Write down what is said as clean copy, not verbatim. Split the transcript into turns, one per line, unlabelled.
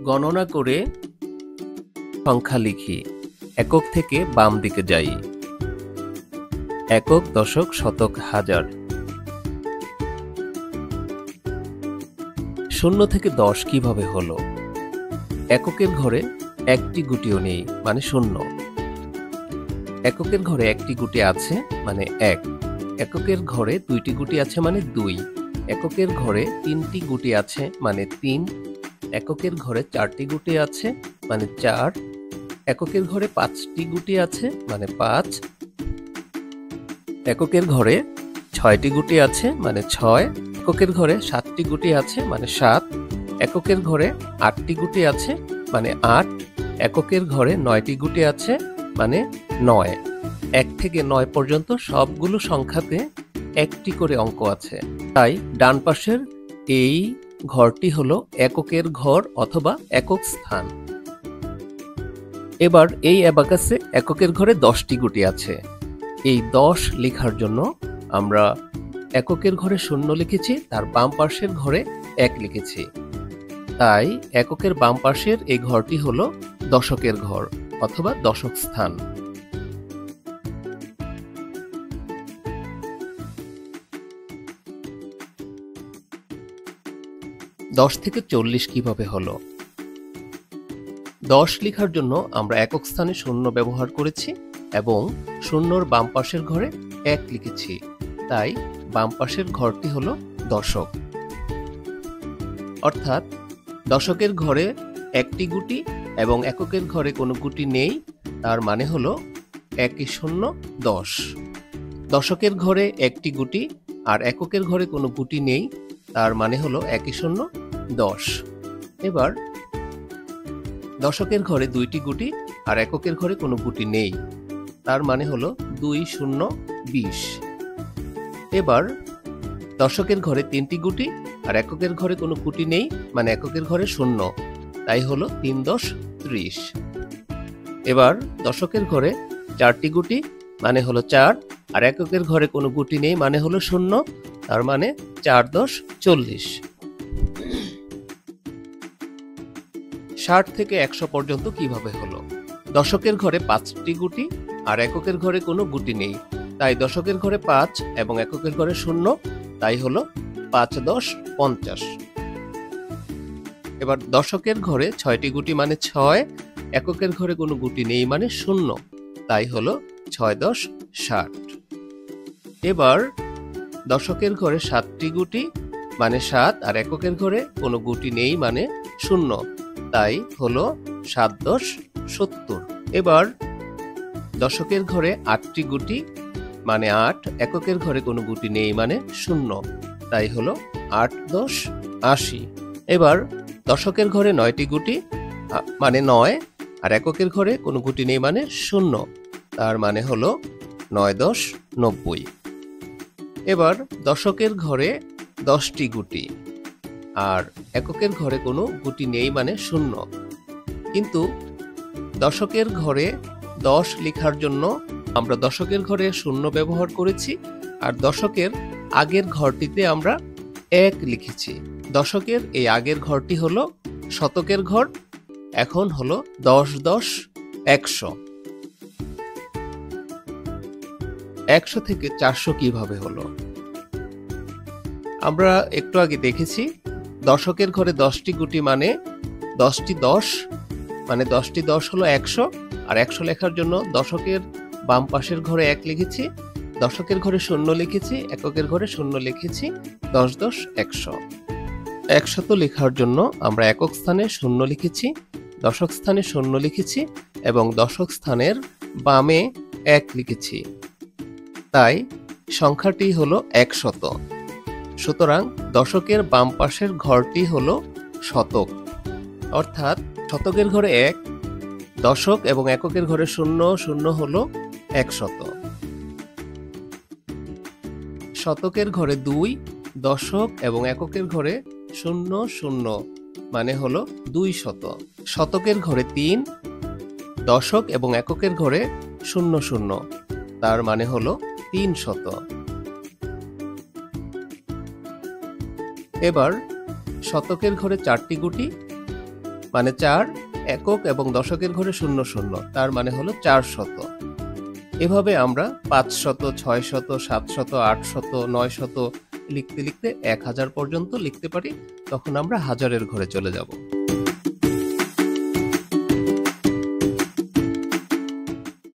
গণনা করে সংখ্যা লিখি। একক থেকে বাম দিকে যাই। একক, দশক, শতক, হাজার। 0 থেকে 10 কিভাবে হলো? এককের ঘরে একটি গুটিও নেই, মানে 0। এককের ঘরে একটি গুটি আছে, মানে 1। এককের ঘরে 2টি গুটি আছে, মানে 2। এককের ঘরে 3টি গুটি আছে, মানে 3। এককের ঘরে 4টি গুটি আছে, মানে 4। এককের ঘরে 5টি গুটি আছে, মানে 5। এককের ঘরে 6টি গুটি আছে, মানে 6। এককের ঘরে 7টি গুটি আছে, মানে 7। এককের ঘরে 8টি গুটি আছে, মানে 8। এককের ঘরে 9টি গুটি আছে, মানে 9। 1 থেকে 9 পর্যন্ত সবগুলো সংখ্যাতে একটি করে অঙ্ক আছে। তাই ডান পাশের এই ঘরটি হলো এককের ঘর অথবা একক স্থান। এবার এই অ্যাবাকাসে এককের ঘরে 10টি গুটি আছে। এই 10 লেখার জন্য আমরা এককের ঘরে 0 লিখেছি, তার বাম পাশের ঘরে 1 লিখেছি। তাই এককের বাম পাশের এই ঘরটি হলো দশকের ঘর অথবা দশক স্থান। দশ থেকে 40 কিভাবে হলো? 10 লেখার জন্য আমরা একক স্থানে 0 ব্যবহার করেছি এবং 0-র বাম পাশের ঘরে 1 লিখেছি। তাই বাম পাশের ঘরটি হলো দশক। অর্থাৎ দশকের ঘরে একটি গুটি এবং এককের ঘরে কোনো গুটি নেই, তার মানে হলো 1 0 10। দশকের ঘরে একটি গুটি আর এককের ঘরে কোনো গুটি নেই, তার মানে হলো 1 0 10। এবার দশকের ঘরে 2টি গুটি আর এককের ঘরে কোনো গুটি নেই, তার মানে হলো 2 0 20। এবার দশকের ঘরে 3টি গুটি আর এককের ঘরে কোনো গুটি নেই, মানে এককের ঘরে 0, তাই হলো 3 10 30। এবার দশকের ঘরে 4টি গুটি, মানে হলো 4, আর এককের ঘরে কোনো গুটি নেই, মানে হলো 0, তার মানে 4 10 40। 60 থেকে 100 পর্যন্ত কিভাবে হলো? দশকের ঘরে 5টি গুটি আর এককের ঘরে কোনো গুটি নেই, তাই দশকের ঘরে 5 এবং এককের ঘরে 0, তাই হলো 5 10 50। এবার দশকের ঘরে 6টি গুটি, মানে 6, এককের ঘরে কোনো গুটি নেই, মানে 0, তাই হলো 6 10 60। এবার দশকের ঘরে 7টি গুটি, মানে 7, আর এককের ঘরে কোনো গুটি নেই, মানে 0, তাই হলো 7 10 70। এবার দশকের ঘরে 8টি গুটি, মানে 8, এককের ঘরে কোনো গুটি নেই, মানে 0, তাই হলো 8 10 80। এবার দশকের ঘরে 9টি গুটি, মানে 9, আর এককের ঘরে কোনো গুটি নেই, মানে 0, তার মানে হলো 9 10 90। এবার দশকের ঘরে 10টি গুটি আর এককের ঘরে কোনো গুটি নেই, মানে 0, কিন্তু দশকের ঘরে 10 লেখার জন্য আমরা দশকের ঘরে 0 ব্যবহার করেছি আর দশকের আগের ঘরটিতে আমরা 1 লিখেছি। দশকের এই আগের ঘরটি হলো শতকের ঘর। এখন হলো 10 10 100। 100 থেকে 400 কিভাবে হলো? আমরা একটু আগে দেখেছি দশকের ঘরে 10টি গুটি, মানে 10টি 10, মানে 10টি 10 হলো 100, আর 100 লেখার জন্য দশকের বাম পাশের ঘরে 1 লিখেছি, দশকের ঘরে 0 লিখেছি, এককের ঘরে 0 লিখেছি, 10 10 100। 100 লেখার জন্য আমরা একক স্থানে 0 লিখেছি, দশক স্থানে 0 লিখেছি এবং দশক স্থানের বামে 1 লিখেছি, তাই সংখ্যাটি হলো 100। সুতরাং দশকের বাম পাশের ঘরটি হলো শতক। অর্থাৎ শতকের ঘরে 1, দশক এবং এককের ঘরে 0 0 হলো 100। শতকের ঘরে 2, দশক এবং এককের ঘরে 0 0, মানে হলো 200। শতকের ঘরে 3, দশক এবং এককের ঘরে 0 0, তার মানে হলো 300। এবার শতকের ঘরে 4টি গুটি মানে 4, একক এবং দশকের ঘরে 00, তার মানে হলো 400। এভাবে আমরা 500, 600, 700, 800, 900 লিখতে লিখতে 1000 পর্যন্ত লিখতে পারি, তখন আমরা হাজারের ঘরে চলে যাব।